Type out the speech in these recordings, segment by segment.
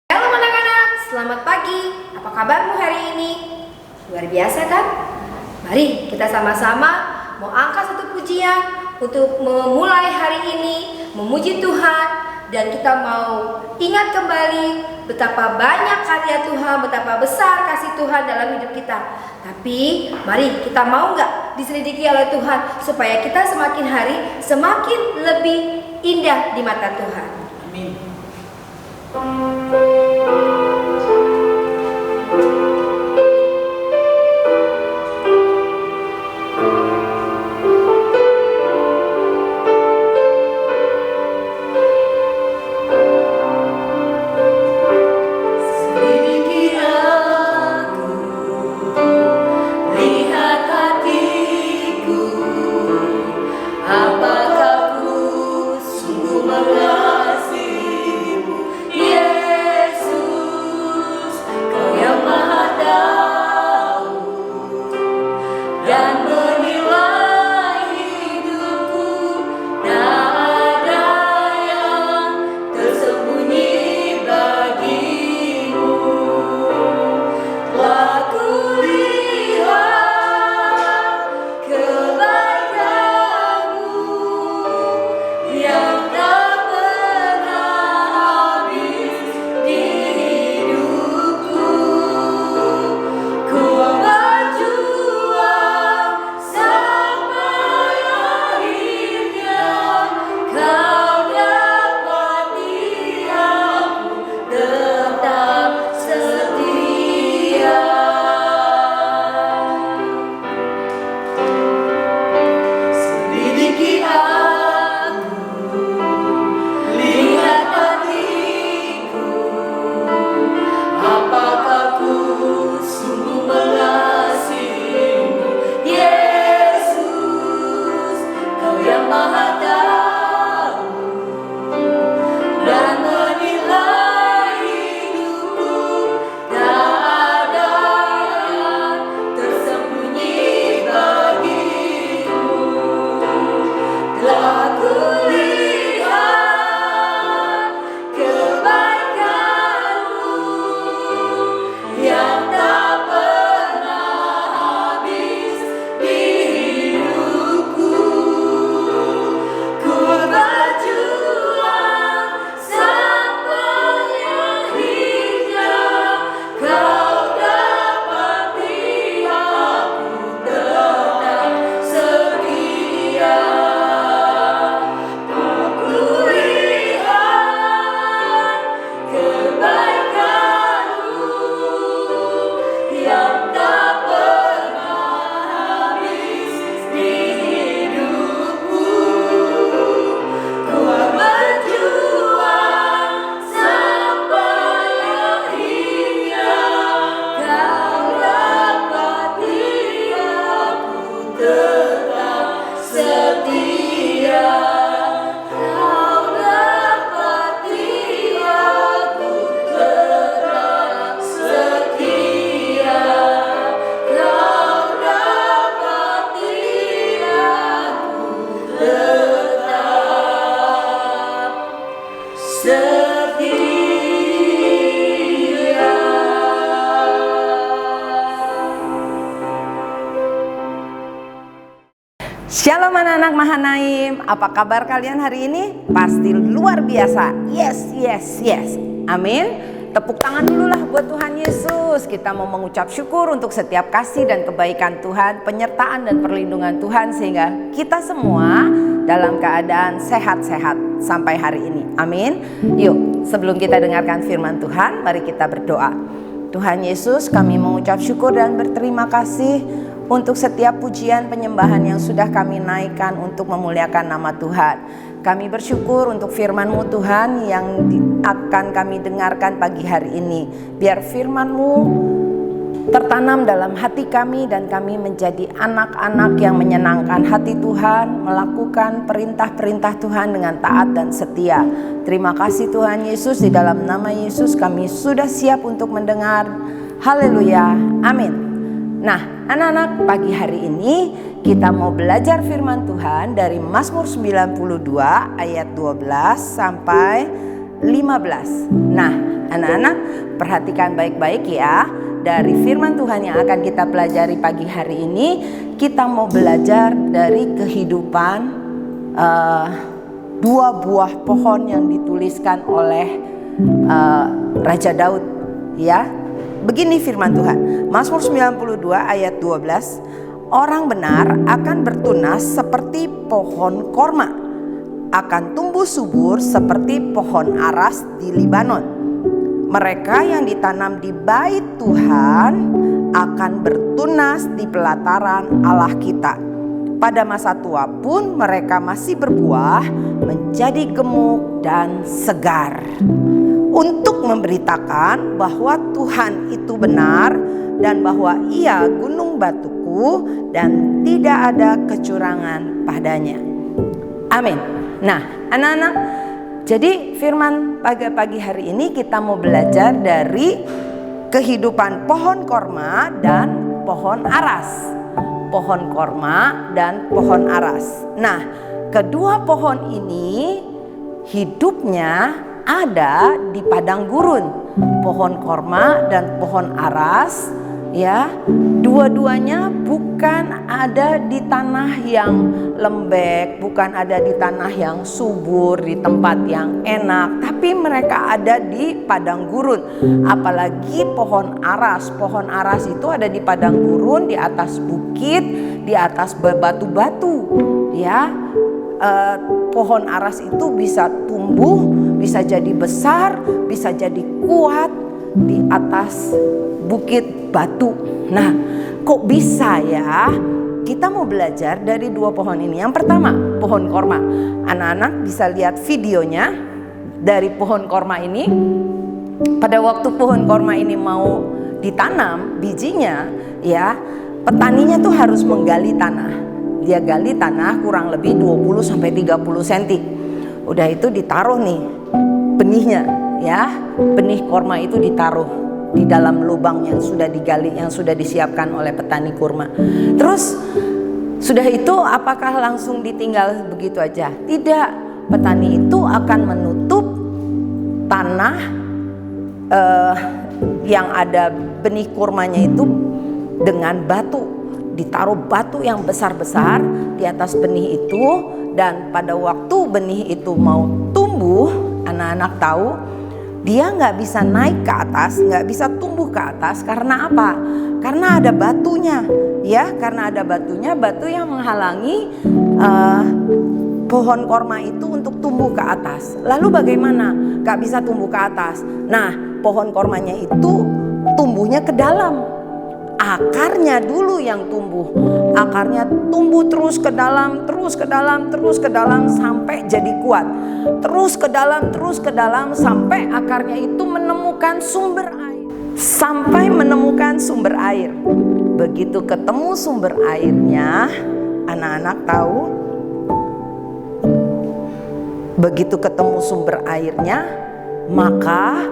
Halo anak-anak, selamat pagi. Apa kabarmu hari ini? Luar biasa kan? Mari kita sama-sama mau angkat satu pujian untuk memulai hari ini, memuji Tuhan, dan kita mau ingat kembali betapa banyak karya Tuhan, betapa besar kasih Tuhan dalam hidup kita. Tapi mari kita mau nggak diselidiki oleh Tuhan supaya kita semakin hari semakin lebih indah di mata Tuhan. Amin. Shalom anak-anak Mahanaim, apa kabar kalian hari ini? Pasti luar biasa. Yes, yes, yes. Amin. Tepuk tangan dulu lah buat Tuhan Yesus. Kita mau mengucap syukur untuk setiap kasih dan kebaikan Tuhan, penyertaan dan perlindungan Tuhan, sehingga kita semua dalam keadaan sehat-sehat sampai hari ini. Amin. Yuk, sebelum kita dengarkan firman Tuhan, mari kita berdoa. Tuhan Yesus, kami mengucap syukur dan berterima kasih untuk setiap pujian penyembahan yang sudah kami naikkan untuk memuliakan nama Tuhan. Kami bersyukur untuk firman-Mu Tuhan yang akan kami dengarkan pagi hari ini. Biar firman-Mu tertanam dalam hati kami dan kami menjadi anak-anak yang menyenangkan hati Tuhan, melakukan perintah-perintah Tuhan dengan taat dan setia. Terima kasih Tuhan Yesus, di dalam nama Yesus kami sudah siap untuk mendengar. Haleluya, amin. Nah, anak-anak, pagi hari ini kita mau belajar firman Tuhan dari Mazmur 92 ayat 12 sampai 15. Nah, anak-anak perhatikan baik-baik ya. Dari firman Tuhan yang akan kita pelajari pagi hari ini, kita mau belajar dari kehidupan dua buah pohon yang dituliskan oleh Raja Daud, ya. Begini firman Tuhan, Mazmur 92 ayat 12, orang benar akan bertunas seperti pohon korma, akan tumbuh subur seperti pohon aras di Libanon. Mereka yang ditanam di bait Tuhan akan bertunas di pelataran Allah kita. Pada masa tua pun mereka masih berbuah, menjadi gemuk dan segar. Untuk memberitakan bahwa Tuhan itu benar dan bahwa Ia gunung batuku dan tidak ada kecurangan padanya. Amin. Nah, anak-anak, jadi firman pagi hari ini kita mau belajar dari kehidupan pohon korma dan pohon aras. Pohon korma dan pohon aras. Nah, kedua pohon ini hidupnya ada di padang gurun. Pohon korma dan pohon aras, ya, dua-duanya bukan ada di tanah yang lembek, bukan ada di tanah yang subur, di tempat yang enak, tapi mereka ada di padang gurun. Apalagi pohon aras. Pohon aras itu ada di padang gurun, di atas bukit, di atas batu-batu, ya. Pohon aras itu bisa tumbuh, bisa jadi besar, bisa jadi kuat di atas bukit batu. Nah, kok bisa ya? Kita mau belajar dari dua pohon ini. Yang pertama, pohon korma. Anak-anak bisa lihat videonya dari pohon korma ini. Pada waktu pohon korma ini mau ditanam bijinya, ya, petaninya tuh harus menggali tanah. Dia gali tanah kurang lebih 20-30 cm. Udah itu ditaruh nih benihnya, ya. Benih korma itu ditaruh di dalam lubang yang sudah digali, yang sudah disiapkan oleh petani kurma. Terus sudah itu apakah langsung ditinggal begitu aja? Tidak. Petani itu akan menutup tanah yang ada benih kurmanya itu dengan batu. Ditaruh batu yang besar-besar di atas benih itu, dan pada waktu benih itu mau tumbuh, anak-anak tahu dia nggak bisa naik ke atas, nggak bisa tumbuh ke atas. Karena apa? Karena ada batunya, ya. Karena ada batunya, batu yang menghalangi pohon korma itu untuk tumbuh ke atas. Lalu bagaimana? Nggak bisa tumbuh ke atas. Nah, pohon kormanya itu tumbuhnya ke dalam. Akarnya dulu yang tumbuh. Akarnya tumbuh terus ke dalam, terus ke dalam, terus ke dalam sampai jadi kuat. Terus ke dalam sampai akarnya itu menemukan sumber air. Sampai menemukan sumber air. Begitu ketemu sumber airnya, anak-anak tahu, begitu ketemu sumber airnya, maka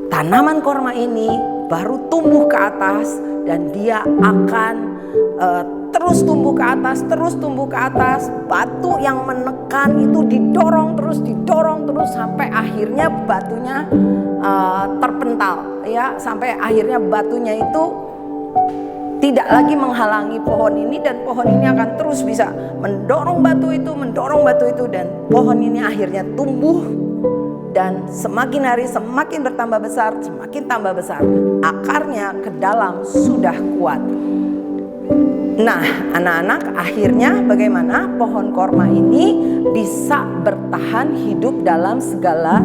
tanaman korma ini baru tumbuh ke atas, dan dia akan terus tumbuh ke atas, terus tumbuh ke atas. Batu yang menekan itu didorong terus sampai akhirnya batunya terpental, ya, sampai akhirnya batunya itu tidak lagi menghalangi pohon ini, dan pohon ini akan terus bisa mendorong batu itu, dan pohon ini akhirnya tumbuh. Dan semakin hari semakin bertambah besar, semakin tambah besar. Akarnya ke dalam sudah kuat. Nah, anak-anak, akhirnya bagaimana pohon korma ini bisa bertahan hidup dalam segala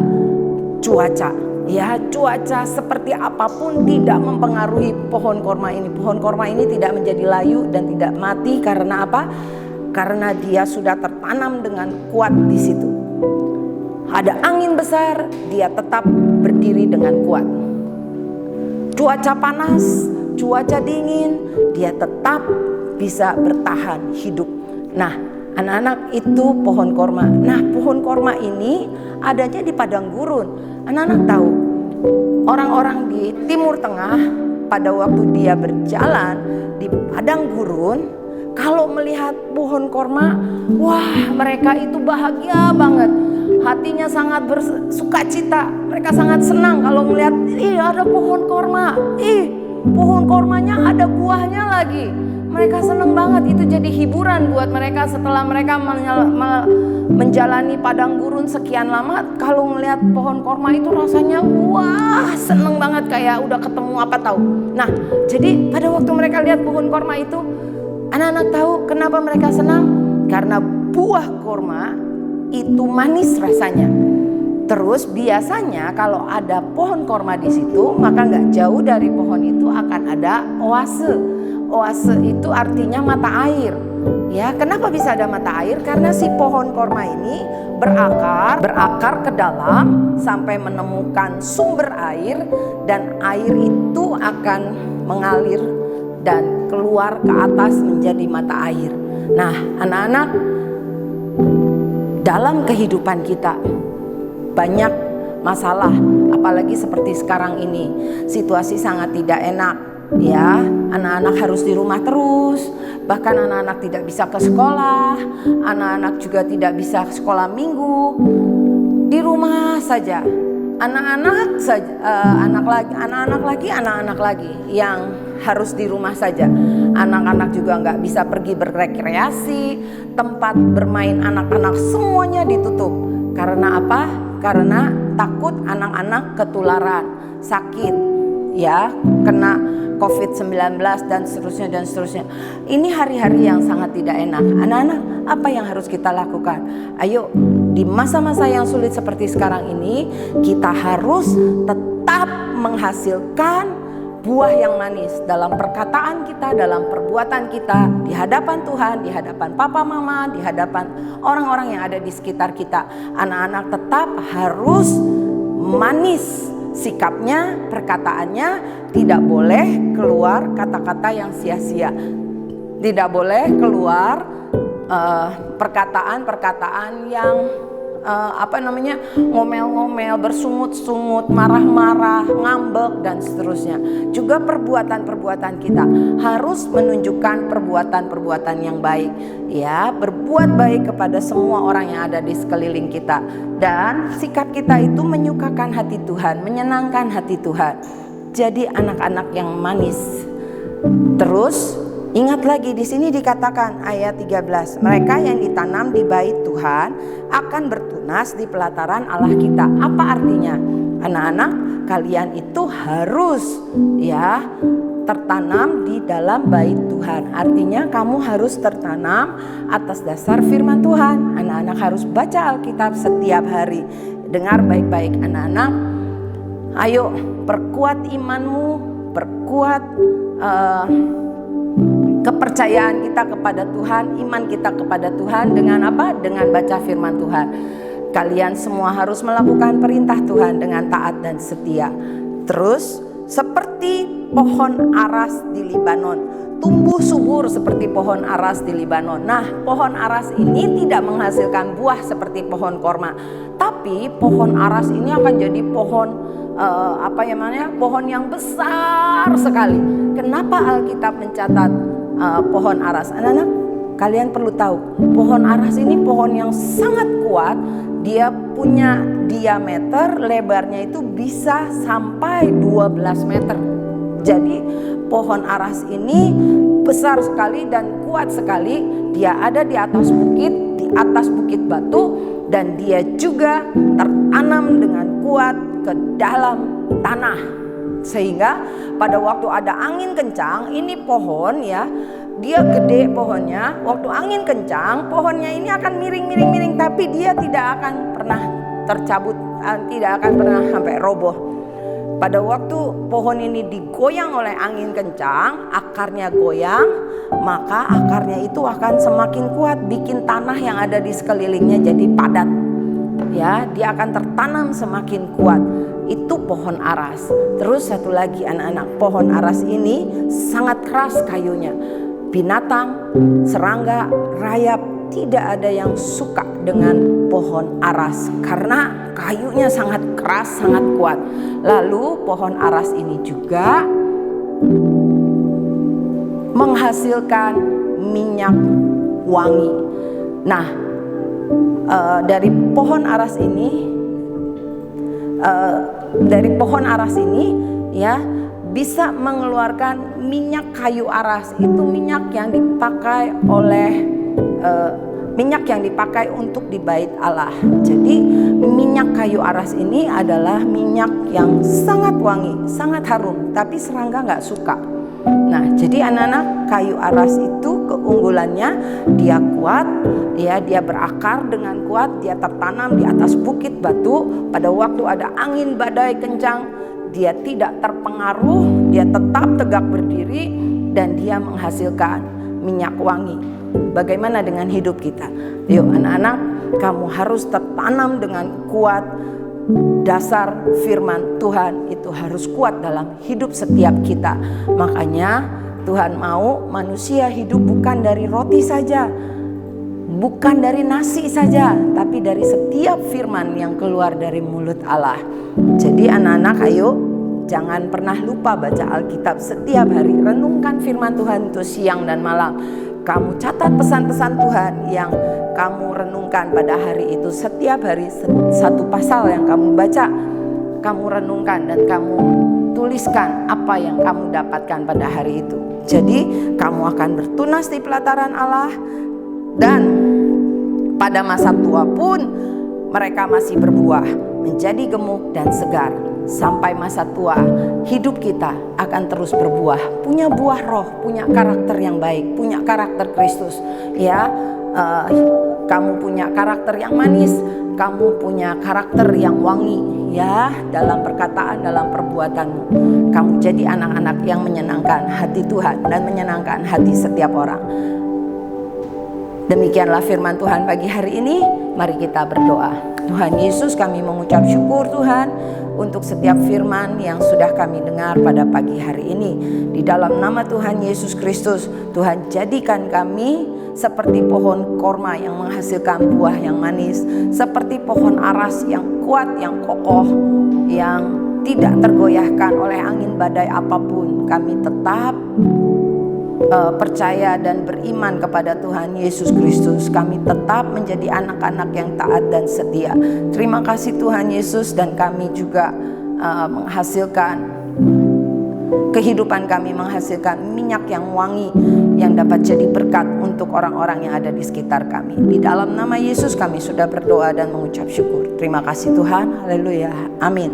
cuaca. Ya, cuaca seperti apapun tidak mempengaruhi pohon korma ini. Pohon korma ini tidak menjadi layu dan tidak mati. Karena apa? Karena dia sudah tertanam dengan kuat di situ. Ada angin besar, dia tetap berdiri dengan kuat. Cuaca panas, cuaca dingin, dia tetap bisa bertahan hidup. Nah, anak-anak, itu pohon korma. Nah, pohon korma ini adanya di padang gurun. Anak-anak tahu, orang-orang di Timur Tengah pada waktu dia berjalan di padang gurun, kalau melihat pohon korma, wah mereka itu bahagia banget. Hatinya sangat bersukacita. Mereka sangat senang kalau melihat, ada pohon korma. Pohon kormanya ada buahnya lagi. Mereka senang banget, itu jadi hiburan buat mereka setelah mereka menjalani padang gurun sekian lama. Kalau melihat pohon korma itu rasanya wah senang banget, kayak udah ketemu apa tahu. Nah, jadi pada waktu mereka lihat pohon korma itu, anak-anak tahu kenapa mereka senang? Karena buah korma itu manis rasanya. Terus biasanya kalau ada pohon korma di situ, maka nggak jauh dari pohon itu akan ada oase. Oase itu artinya mata air. Ya, kenapa bisa ada mata air? Karena si pohon korma ini berakar ke dalam sampai menemukan sumber air, dan air itu akan mengalir dan keluar ke atas menjadi mata air. Nah, anak-anak, dalam kehidupan kita banyak masalah, apalagi seperti sekarang ini, situasi sangat tidak enak. Ya, anak-anak harus di rumah terus, bahkan anak-anak tidak bisa ke sekolah, anak-anak juga tidak bisa sekolah minggu, di rumah saja. Anak-anak lagi yang harus di rumah saja. Anak-anak juga nggak bisa pergi berrekreasi, tempat bermain anak-anak semuanya ditutup. Karena apa? Karena takut anak-anak ketularan, sakit, ya, kena COVID-19 dan seterusnya. Ini hari-hari yang sangat tidak enak. Anak-anak, apa yang harus kita lakukan? Ayo, di masa-masa yang sulit seperti sekarang ini, kita harus tetap menghasilkan buah yang manis dalam perkataan kita, dalam perbuatan kita, di hadapan Tuhan, di hadapan papa mama, di hadapan orang-orang yang ada di sekitar kita. Anak-anak tetap harus manis sikapnya, perkataannya, tidak boleh keluar kata-kata yang sia-sia, tidak boleh keluar perkataan-perkataan yang ngomel-ngomel, bersungut-sungut, marah-marah, ngambek dan seterusnya. Juga perbuatan-perbuatan kita harus menunjukkan perbuatan-perbuatan yang baik, ya, berbuat baik kepada semua orang yang ada di sekeliling kita, dan sikap kita itu menyukakan hati Tuhan, menyenangkan hati Tuhan. Jadi anak-anak yang manis. Terus ingat lagi, di sini dikatakan ayat 13, mereka yang ditanam di bait Tuhan akan bertunas di pelataran Allah kita. Apa artinya? Anak-anak, kalian itu harus, ya, tertanam di dalam bait Tuhan. Artinya kamu harus tertanam atas dasar firman Tuhan. Anak-anak harus baca Alkitab setiap hari. Dengar baik-baik anak-anak. Ayo perkuat imanmu, perkuat kepercayaan kita kepada Tuhan, iman kita kepada Tuhan dengan apa? Dengan baca firman Tuhan. Kalian semua harus melakukan perintah Tuhan dengan taat dan setia. Terus seperti pohon aras di Libanon, tumbuh subur seperti pohon aras di Libanon. Nah, pohon aras ini tidak menghasilkan buah seperti pohon korma, tapi pohon aras ini akan jadi pohon pohon yang besar sekali. Kenapa Alkitab mencatat pohon aras? Anak-anak, kalian perlu tahu, pohon aras ini pohon yang sangat kuat. Dia punya diameter, lebarnya itu bisa sampai 12 meter. Jadi pohon aras ini besar sekali dan kuat sekali. Dia ada di atas bukit batu, dan dia juga tertanam dengan kuat ke dalam tanah. Sehingga pada waktu ada angin kencang, ini pohon, ya, dia gede pohonnya. Waktu angin kencang, pohonnya ini akan miring, tapi dia tidak akan pernah tercabut, tidak akan pernah sampai roboh. Pada waktu pohon ini digoyang oleh angin kencang, akarnya goyang, maka akarnya itu akan semakin kuat, bikin tanah yang ada di sekelilingnya jadi padat. Ya, dia akan tertanam semakin kuat. Itu pohon aras. Terus satu lagi anak-anak, pohon aras ini sangat keras kayunya. Binatang, serangga, rayap, tidak ada yang suka dengan pohon aras karena kayunya sangat keras, sangat kuat. Lalu pohon aras ini juga menghasilkan minyak wangi. Nah, dari pohon aras ini, ya, bisa mengeluarkan minyak kayu aras. Itu minyak yang dipakai untuk di bait Allah. Jadi minyak kayu aras ini adalah minyak yang sangat wangi, sangat harum, tapi serangga nggak suka. Nah, jadi anak-anak, kayu aras itu keunggulannya dia kuat, ya, dia berakar dengan kuat, dia tertanam di atas bukit batu. Pada waktu ada angin badai kencang, dia tidak terpengaruh, dia tetap tegak berdiri, dan dia menghasilkan minyak wangi. Bagaimana dengan hidup kita? Yuk anak-anak, kamu harus tertanam dengan kuat. Dasar firman Tuhan itu harus kuat dalam hidup setiap kita. Makanya Tuhan mau manusia hidup bukan dari roti saja, bukan dari nasi saja, tapi dari setiap firman yang keluar dari mulut Allah. Jadi anak-anak, ayo jangan pernah lupa baca Alkitab setiap hari. Renungkan firman Tuhan itu siang dan malam. Kamu catat pesan-pesan Tuhan yang kamu renungkan pada hari itu. Setiap hari satu pasal yang kamu baca, kamu renungkan dan kamu tuliskan apa yang kamu dapatkan pada hari itu. Jadi kamu akan bertunas di pelataran Allah, dan pada masa tua pun mereka masih berbuah, menjadi gemuk dan segar. Sampai masa tua, hidup kita akan terus berbuah, punya buah roh, punya karakter yang baik, punya karakter Kristus. Ya, kamu punya karakter yang manis, kamu punya karakter yang wangi, ya, dalam perkataan, dalam perbuatanmu. Kamu jadi anak-anak yang menyenangkan hati Tuhan dan menyenangkan hati setiap orang. Demikianlah firman Tuhan pagi hari ini. Mari kita berdoa. Tuhan Yesus, kami mengucap syukur Tuhan untuk setiap firman yang sudah kami dengar pada pagi hari ini. Di dalam nama Tuhan Yesus Kristus, Tuhan jadikan kami seperti pohon korma yang menghasilkan buah yang manis, seperti pohon aras yang kuat, yang kokoh, yang tidak tergoyahkan oleh angin badai apapun. Kami tetap percaya dan beriman kepada Tuhan Yesus Kristus. Kami tetap menjadi anak-anak yang taat dan setia. Terima kasih Tuhan Yesus, dan kami juga menghasilkan kehidupan kami, menghasilkan minyak yang wangi yang dapat jadi berkat untuk orang-orang yang ada di sekitar kami. Di dalam nama Yesus kami sudah berdoa dan mengucap syukur. Terima kasih Tuhan. Haleluya. Amin.